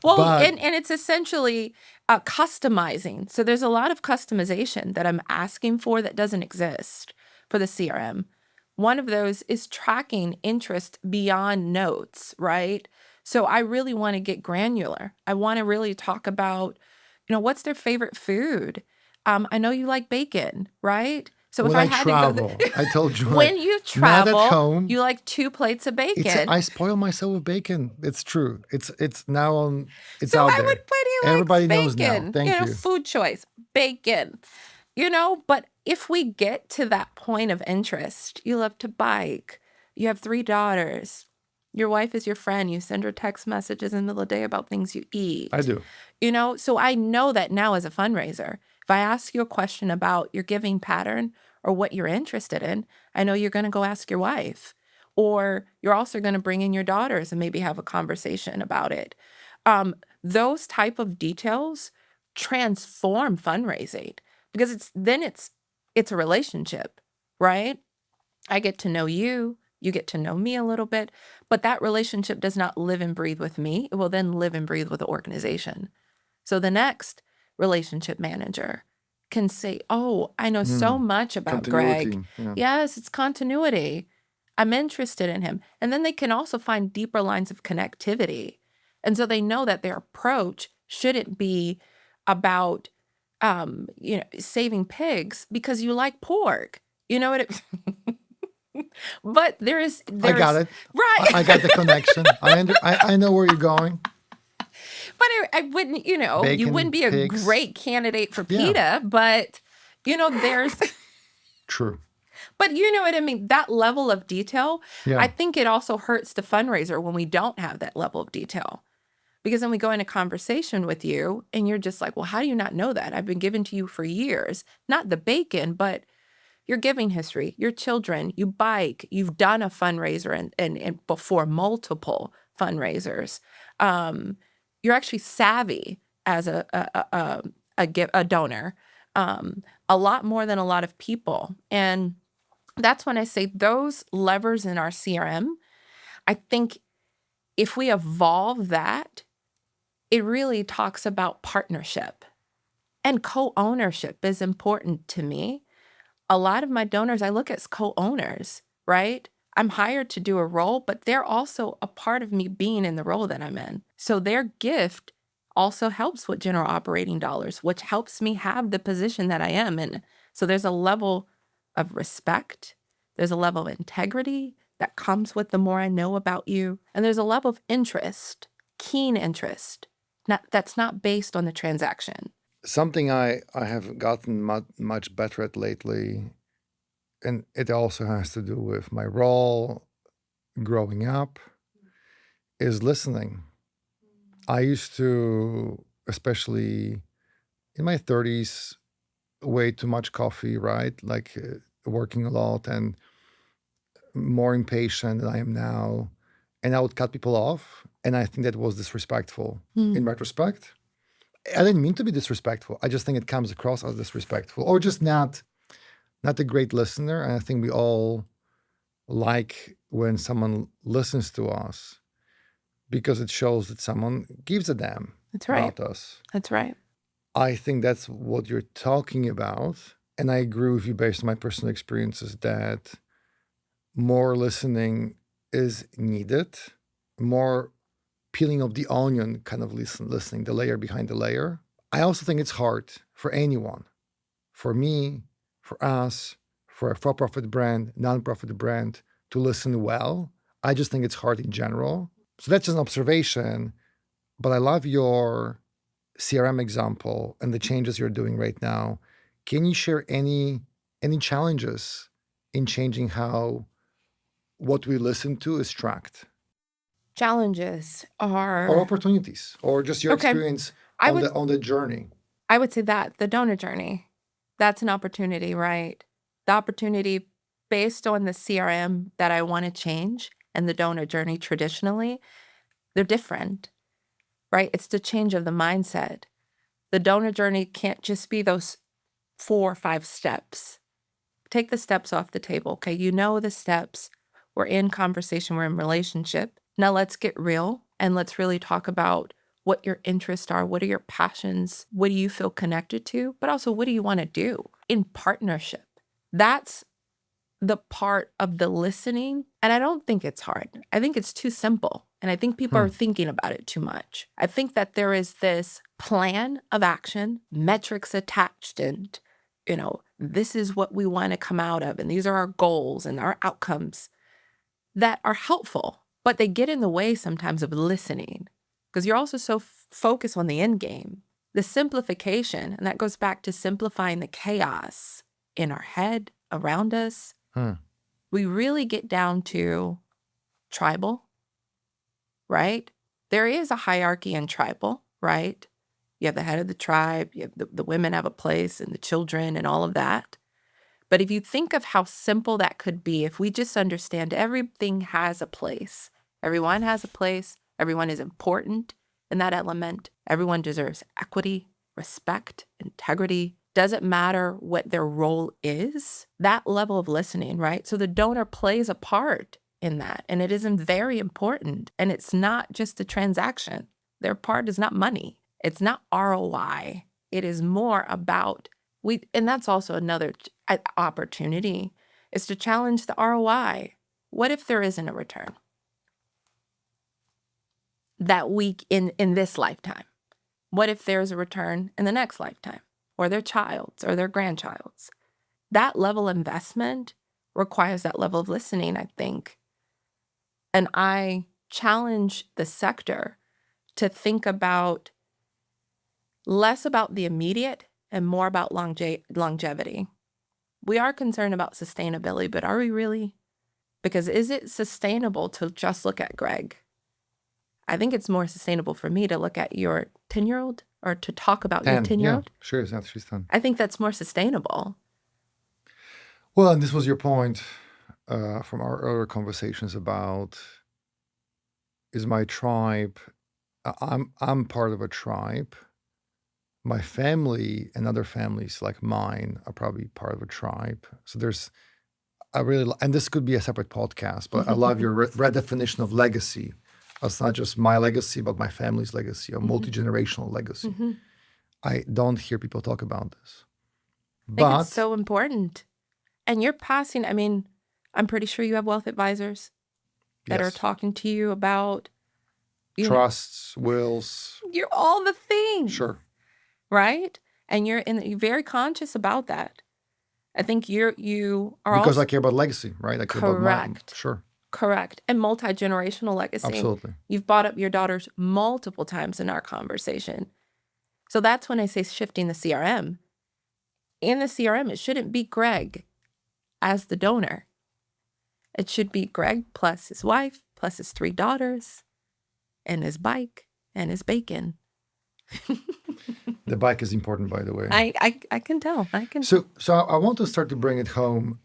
[SPEAKER 2] well,
[SPEAKER 1] but...
[SPEAKER 2] and it's essentially customizing. So there's a lot of customization that I'm asking for that doesn't exist for the CRM. One of those is tracking interest beyond notes, right? So I really want to get granular. I want to really talk about, what's their favorite food? I know you like bacon, right? So
[SPEAKER 1] when
[SPEAKER 2] if I had
[SPEAKER 1] travel,
[SPEAKER 2] to go
[SPEAKER 1] I told you.
[SPEAKER 2] When you travel,
[SPEAKER 1] not at home,
[SPEAKER 2] you like 2 plates of bacon.
[SPEAKER 1] I spoil myself with bacon. It's true. It's now on. It's
[SPEAKER 2] so
[SPEAKER 1] out
[SPEAKER 2] I
[SPEAKER 1] there.
[SPEAKER 2] would put
[SPEAKER 1] Everybody
[SPEAKER 2] bacon.
[SPEAKER 1] knows now. Thank you.
[SPEAKER 2] Food choice, bacon. But if we get to that point of interest, you love to bike. You have 3 daughters. Your wife is your friend. You send her text messages in the middle of the day about things you eat.
[SPEAKER 1] I do.
[SPEAKER 2] So I know that now as a fundraiser, if I ask you a question about your giving pattern or what you're interested in, I know you're going to go ask your wife. Or you're also going to bring in your daughters and maybe have a conversation about it. Those type of details transform fundraising because it's a relationship, right? I get to know you. You get to know me a little bit, but that relationship does not live and breathe with me. It will then live and breathe with the organization. So the next relationship manager can say, oh, I know so much about Greg.
[SPEAKER 1] Yeah.
[SPEAKER 2] Yes, it's continuity. I'm interested in him. And then they can also find deeper lines of connectivity. And so they know that their approach shouldn't be about, saving pigs because you like pork. You know what it... But there's
[SPEAKER 1] I got it.
[SPEAKER 2] Right.
[SPEAKER 1] I got the connection. I know where you're going.
[SPEAKER 2] But I wouldn't,
[SPEAKER 1] Bacon,
[SPEAKER 2] you wouldn't be a
[SPEAKER 1] pigs.
[SPEAKER 2] great candidate for PETA, but, there's...
[SPEAKER 1] True.
[SPEAKER 2] But you know what I mean? That level of detail,
[SPEAKER 1] Yeah.
[SPEAKER 2] I think it also hurts the fundraiser when we don't have that level of detail. Because then we go into conversation with you and you're just like, well, how do you not know that? I've been given to you for years. Not the bacon, but your giving history, your children, you bike, you've done a fundraiser and before multiple fundraisers. You're actually savvy as a donor, a lot more than a lot of people. And that's when I say those levers in our CRM, I think if we evolve that, it really talks about partnership. And co-ownership is important to me. A lot of my donors I look at as co-owners, right? I'm hired to do a role, but they're also a part of me being in the role that I'm in. So their gift also helps with general operating dollars, which helps me have the position that I am in. So there's a level of respect. There's a level of integrity that comes with the more I know about you. And there's a level of interest, keen interest, that's not based on the transaction.
[SPEAKER 1] Something I have gotten much better at lately, and it also has to do with my role growing up, is listening. I used to, especially in my 30s, way too much coffee, right? Like working a lot and more impatient than I am now. And I would cut people off. And I think that was disrespectful. In retrospect, I didn't mean to be disrespectful. I just think it comes across as disrespectful, or just not a great listener. And I think we all like when someone listens to us because it shows that someone gives a damn
[SPEAKER 2] That's right.
[SPEAKER 1] about us.
[SPEAKER 2] That's right.
[SPEAKER 1] I think that's what you're talking about. And I agree with you based on my personal experiences that more listening is needed, more peeling of the onion kind of listening, the layer behind the layer. I also think it's hard for anyone, for me, for us, for a for-profit brand, non-profit brand, to listen well. I just think it's hard in general. So that's just an observation, but I love your CRM example and the changes you're doing right now. Can you share any challenges in changing how what we listen to is tracked?
[SPEAKER 2] Challenges
[SPEAKER 1] Or
[SPEAKER 2] are
[SPEAKER 1] opportunities, or just your
[SPEAKER 2] okay.
[SPEAKER 1] experience
[SPEAKER 2] I
[SPEAKER 1] on
[SPEAKER 2] would
[SPEAKER 1] the journey.
[SPEAKER 2] I would say that the donor journey, that's an opportunity, right? The opportunity based on the CRM that I want to change and the donor journey traditionally, they're different, right? It's the change of the mindset. The donor journey can't just be those 4 or 5 steps. Take the steps off the table, okay? You know the steps. We're in conversation, we're in relationship. Now let's get real and let's really talk about what your interests are, what are your passions, what do you feel connected to, but also what do you want to do in partnership? That's the part of the listening. And I don't think it's hard. I think it's too simple. And I think people are thinking about it too much. I think that there is this plan of action, metrics attached, and, this is what we want to come out of. And these are our goals and our outcomes that are helpful, but they get in the way sometimes of listening because you're also so focused on the end game. The simplification, and that goes back to simplifying the chaos in our head, around us. We really get down to tribal, right? There is a hierarchy in tribal, right? You have the head of the tribe, you have the women have a place and the children and all of that. But if you think of how simple that could be, if we just understand everything has a place, everyone has a place, everyone is important in that element, everyone deserves equity, respect, integrity. Doesn't matter what their role is, that level of listening, right? So the donor plays a part in that, and it isn't very important. And it's not just a transaction. Their part is not money. It's not ROI. It is more about and that's also another opportunity, is to challenge the ROI. What if there isn't a return that week in this lifetime? What if there's a return in the next lifetime, or their child's or their grandchild's? That level of investment requires that level of listening, I think. And I challenge the sector to think about less about the immediate and more about longevity. We are concerned about sustainability, but are we really? Because is it sustainable to just look at Greg? I think it's more sustainable for me to look at your 10-year-old or to talk about your 10-year-old.
[SPEAKER 1] Yeah, sure, she's 10.
[SPEAKER 2] I think that's more sustainable.
[SPEAKER 1] Well, and this was your point from our earlier conversations about, is my tribe, I'm part of a tribe. My family and other families like mine are probably part of a tribe. So and this could be a separate podcast, but I love your redefinition of legacy. It's not just my legacy, but my family's legacy, a multi-generational legacy. I don't hear people talk about this.
[SPEAKER 2] I think it's so important. And you're passing, I'm pretty sure you have wealth advisors that are talking to you about
[SPEAKER 1] trusts, wills.
[SPEAKER 2] You're all the things.
[SPEAKER 1] Sure.
[SPEAKER 2] Right? And you're very conscious about that. I think you are
[SPEAKER 1] because
[SPEAKER 2] also,
[SPEAKER 1] I care about legacy, right? I care about mine. Sure.
[SPEAKER 2] Correct. And multi-generational legacy.
[SPEAKER 1] Absolutely.
[SPEAKER 2] You've brought up your daughters multiple times in our conversation. So that's when I say shifting the CRM. In the CRM, it shouldn't be Greg as the donor. It should be Greg plus his wife, plus his 3 daughters, and his bike, and his bacon.
[SPEAKER 1] The bike is important, by the way.
[SPEAKER 2] I can tell.
[SPEAKER 1] So I want to start to bring it home.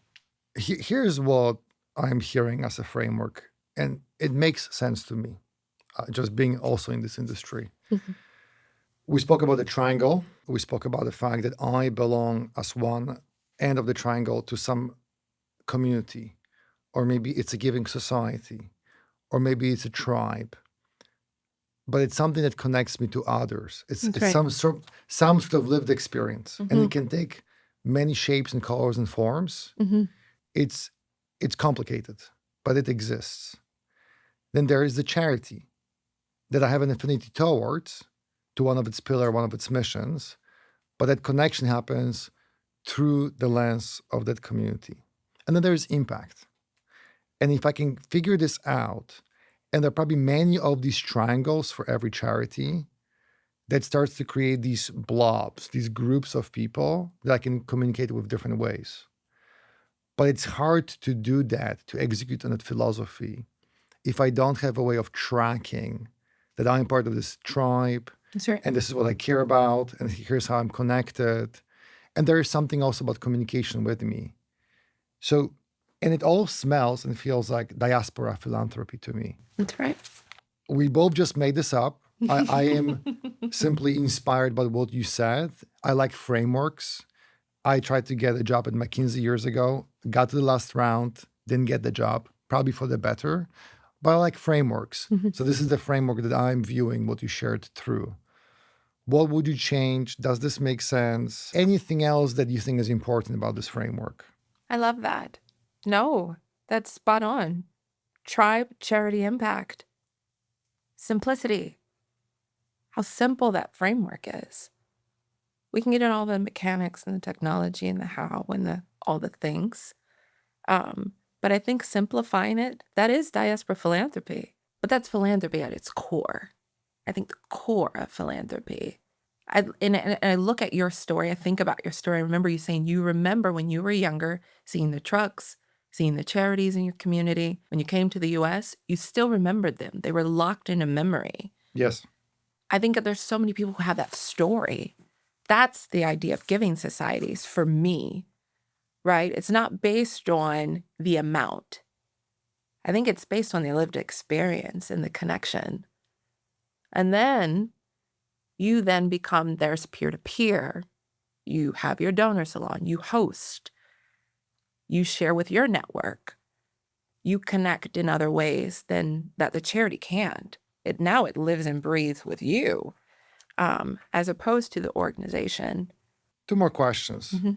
[SPEAKER 1] Here's what I'm hearing as a framework, and it makes sense to me, just being also in this industry. We spoke about the triangle. We spoke about the fact that I belong as one end of the triangle to some community, or maybe it's a giving society, or maybe it's a tribe. But it's something that connects me to others. It's
[SPEAKER 2] right.
[SPEAKER 1] some sort of lived experience, and
[SPEAKER 2] Mm-hmm.
[SPEAKER 1] it can take many shapes and colors and forms.
[SPEAKER 2] Mm-hmm.
[SPEAKER 1] It's complicated, but it exists. Then there is the charity that I have an affinity towards, to one of its pillar, one of its missions, but that connection happens through the lens of that community. And then there's impact. And if I can figure this out, and there are probably many of these triangles for every charity, that starts to create these blobs, these groups of people that I can communicate with different ways. But it's hard to do that, to execute on that philosophy, if I don't have a way of tracking that I'm part of this tribe,
[SPEAKER 2] That's right.
[SPEAKER 1] and this is what I care about, and here's how I'm connected. And there is something also about communication with me. So, and it all smells and feels like diaspora philanthropy to me.
[SPEAKER 2] That's right.
[SPEAKER 1] We both just made this up. I am simply inspired by what you said. I like frameworks. I tried to get a job at McKinsey years ago, got to the last round, didn't get the job, probably for the better, but I like frameworks.
[SPEAKER 2] Mm-hmm.
[SPEAKER 1] So this is the framework that I'm viewing what you shared through. What would you change? Does this make sense? Anything else that you think is important about this framework?
[SPEAKER 2] I love that. No, that's spot on. Tribe, charity, impact. Simplicity. How simple that framework is. We can get in all the mechanics and the technology and the how and all the things. But I think simplifying it, that is diaspora philanthropy. But that's philanthropy at its core. I think the core of philanthropy. And I look at your story. I think about your story. I remember you saying you remember when you were younger, seeing the trucks, seeing the charities in your community. When you came to the U.S., you still remembered them. They were locked in a memory.
[SPEAKER 1] Yes.
[SPEAKER 2] I think that there's so many people who have that story. That's the idea of giving societies for me, right? It's not based on the amount. I think it's based on the lived experience and the connection. And then you then become, there's peer-to-peer. You have your donor salon, you host, you share with your network, you connect in other ways than that the charity can't. It lives and breathes with you, as opposed to the organization.
[SPEAKER 1] 2 more questions.
[SPEAKER 2] Mm-hmm.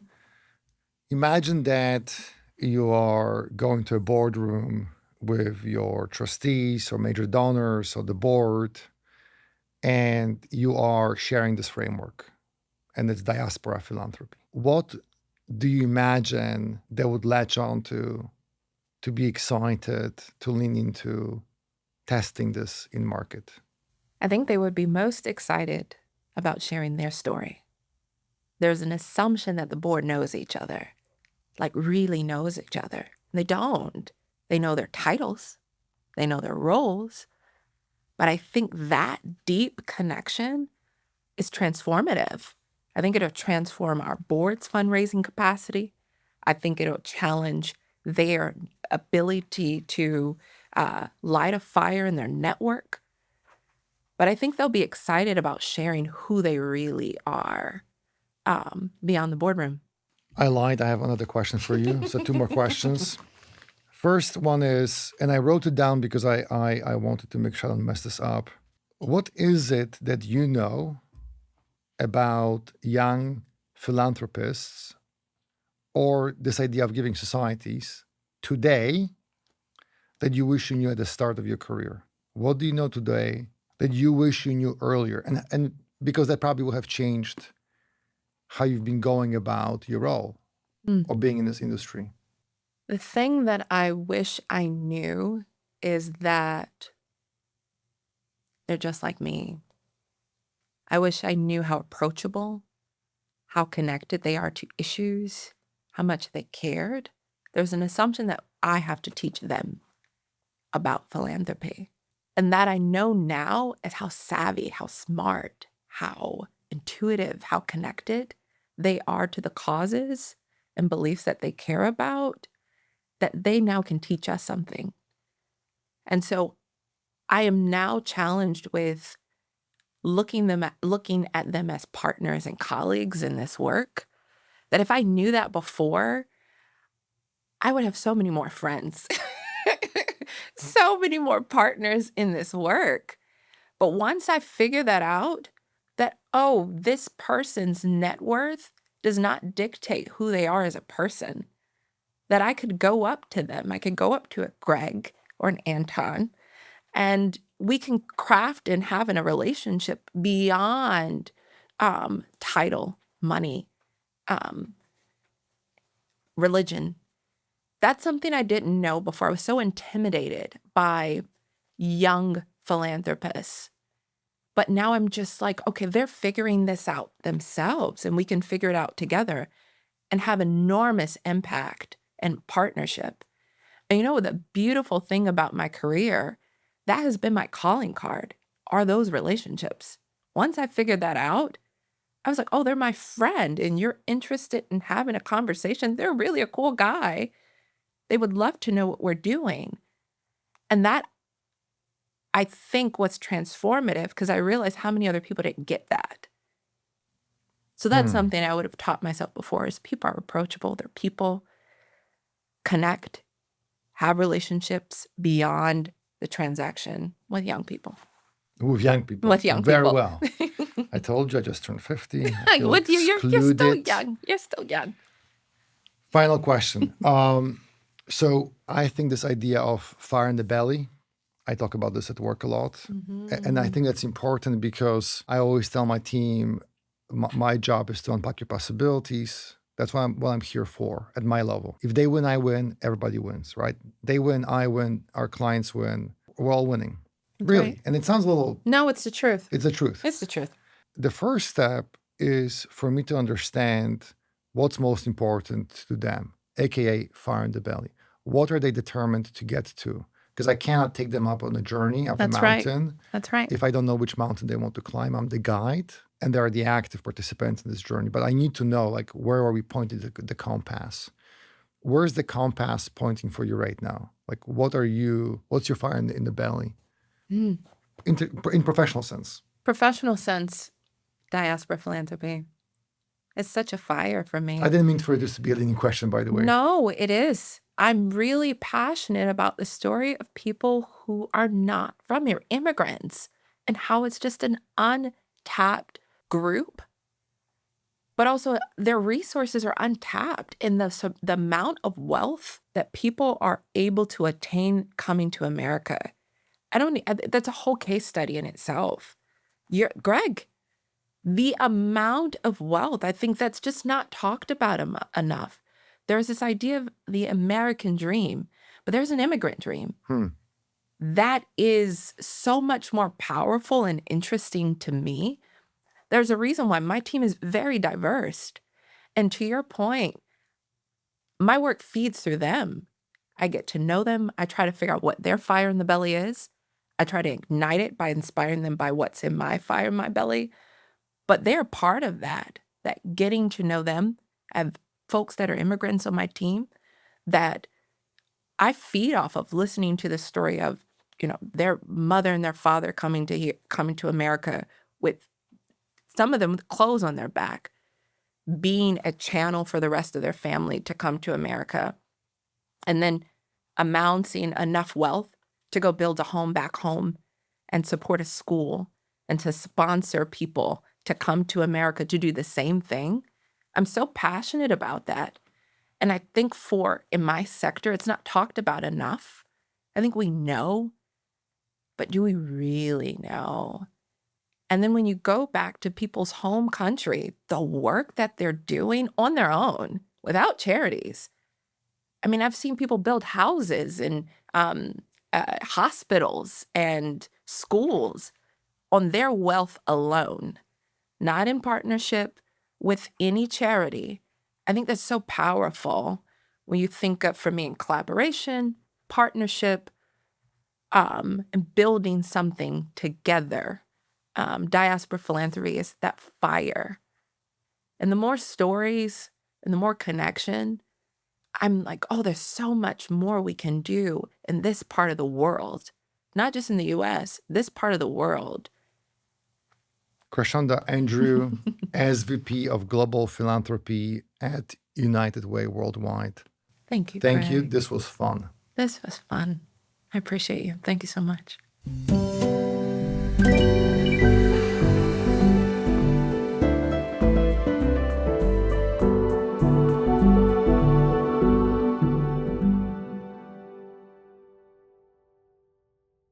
[SPEAKER 1] Imagine that you are going to a boardroom with your trustees or major donors or the board, and you are sharing this framework, and it's diaspora philanthropy. What do you imagine they would latch on to be excited, to lean into testing this in market?
[SPEAKER 2] I think they would be most excited about sharing their story. There's an assumption that the board knows each other, like really knows each other. They don't. They know their titles, they know their roles. But I think that deep connection is transformative. I think it'll transform our board's fundraising capacity. I think it'll challenge their ability to light a fire in their network. But I think they'll be excited about sharing who they really are beyond the boardroom.
[SPEAKER 1] I lied. I have another question for you. So 2 more questions. First one is, and I wrote it down because I wanted to make sure I don't mess this up. What is it that you know about young philanthropists or this idea of giving societies today that you wish you knew at the start of your career? What do you know today that you wish you knew earlier? And because that probably will have changed how you've been going about your role or being in this industry.
[SPEAKER 2] The thing that I wish I knew is that they're just like me. I wish I knew how approachable, how connected they are to issues, how much they cared. There's an assumption that I have to teach them about philanthropy. And that I know now is how savvy, how smart, how intuitive, how connected they are to the causes and beliefs that they care about, that they now can teach us something. And so I am now challenged with looking at them as partners and colleagues in this work, that if I knew that before, I would have so many more friends, so many more partners in this work. But once I figure that out, that, oh, this person's net worth does not dictate who they are as a person, that I could go up to them. I could go up to a Greg or an Anton, and we can craft and have a relationship beyond title, money, religion. That's something I didn't know before. I was so intimidated by young philanthropists. But now I'm just like, okay, they're figuring this out themselves, and we can figure it out together and have enormous impact and partnership. And you know, the beautiful thing about my career, that has been my calling card, are those relationships. Once I figured that out, I was like, oh, they're my friend, and you're interested in having a conversation. They're really a cool guy. They would love to know what we're doing. And that, I think, was transformative, because I realized how many other people didn't get that. So that's something I would have taught myself before, is people are approachable. They're people. Connect, have relationships beyond the transaction with young people.
[SPEAKER 1] With young people.
[SPEAKER 2] With young
[SPEAKER 1] Very
[SPEAKER 2] people.
[SPEAKER 1] well. I told you I just turned 50. I feel
[SPEAKER 2] With you, you're still
[SPEAKER 1] excluded.
[SPEAKER 2] young. You're still young.
[SPEAKER 1] Final question. So I think this idea of fire in the belly, I talk about this at work a lot. And I think that's important, because I always tell my team, my job is to unpack your possibilities. That's what I'm here for at my level. If they win, I win, everybody wins, right? They win, I win, our clients win. We're all winning. Really.
[SPEAKER 2] Right.
[SPEAKER 1] And it sounds a little...
[SPEAKER 2] No, it's the truth.
[SPEAKER 1] It's the truth.
[SPEAKER 2] It's the truth.
[SPEAKER 1] The first step is for me to understand what's most important to them, aka fire in the belly. What are they determined to get to? Because I cannot take them up on a journey up
[SPEAKER 2] That's
[SPEAKER 1] a
[SPEAKER 2] right.
[SPEAKER 1] mountain.
[SPEAKER 2] That's right.
[SPEAKER 1] If I don't know which mountain they want to climb. I'm the guide, and they're the active participants in this journey. But I need to know, like, where are we pointing the compass? Where's the compass pointing for you right now? Like, what's your fire in the belly? In professional sense.
[SPEAKER 2] Professional sense, diaspora philanthropy. It's such a fire for me.
[SPEAKER 1] I didn't mean for this to be a leading question, by the way.
[SPEAKER 2] No, it is. I'm really passionate about the story of people who are not from here, immigrants, and how it's just an untapped group. But also their resources are untapped, and the amount of wealth that people are able to attain coming to America. That's a whole case study in itself. Greg, the amount of wealth, I think that's just not talked about enough. There's this idea of the American dream, but there's an immigrant dream. That is so much more powerful and interesting to me. There's a reason why my team is very diverse. And to your point, my work feeds through them. I get to know them. I try to figure out what their fire in the belly is. I try to ignite it by inspiring them by what's in my fire in my belly. But they're part of that getting to know them. I have folks that are immigrants on my team that I feed off of, listening to the story of, their mother and their father coming to America with some of them with clothes on their back, being a channel for the rest of their family to come to America, and then amounting enough wealth to go build a home back home and support a school and to sponsor people to come to America to do the same thing. I'm so passionate about that. And I think in my sector, it's not talked about enough. I think we know, but do we really know? And then when you go back to people's home country, the work that they're doing on their own without charities. I mean, I've seen people build houses and hospitals and schools on their wealth alone, not in partnership with any charity. I think that's so powerful when you think of, for me, in collaboration, partnership, and building something together. Diaspora philanthropy is that fire. And the more stories and the more connection, I'm like, oh, there's so much more we can do in this part of the world, not just in the US, this part of the world.
[SPEAKER 1] Crashonda Andrew, SVP of Global Philanthropy at United Way Worldwide.
[SPEAKER 2] Thank you.
[SPEAKER 1] Thank you.
[SPEAKER 2] Craig.
[SPEAKER 1] This was fun.
[SPEAKER 2] This was fun. I appreciate you. Thank you so much.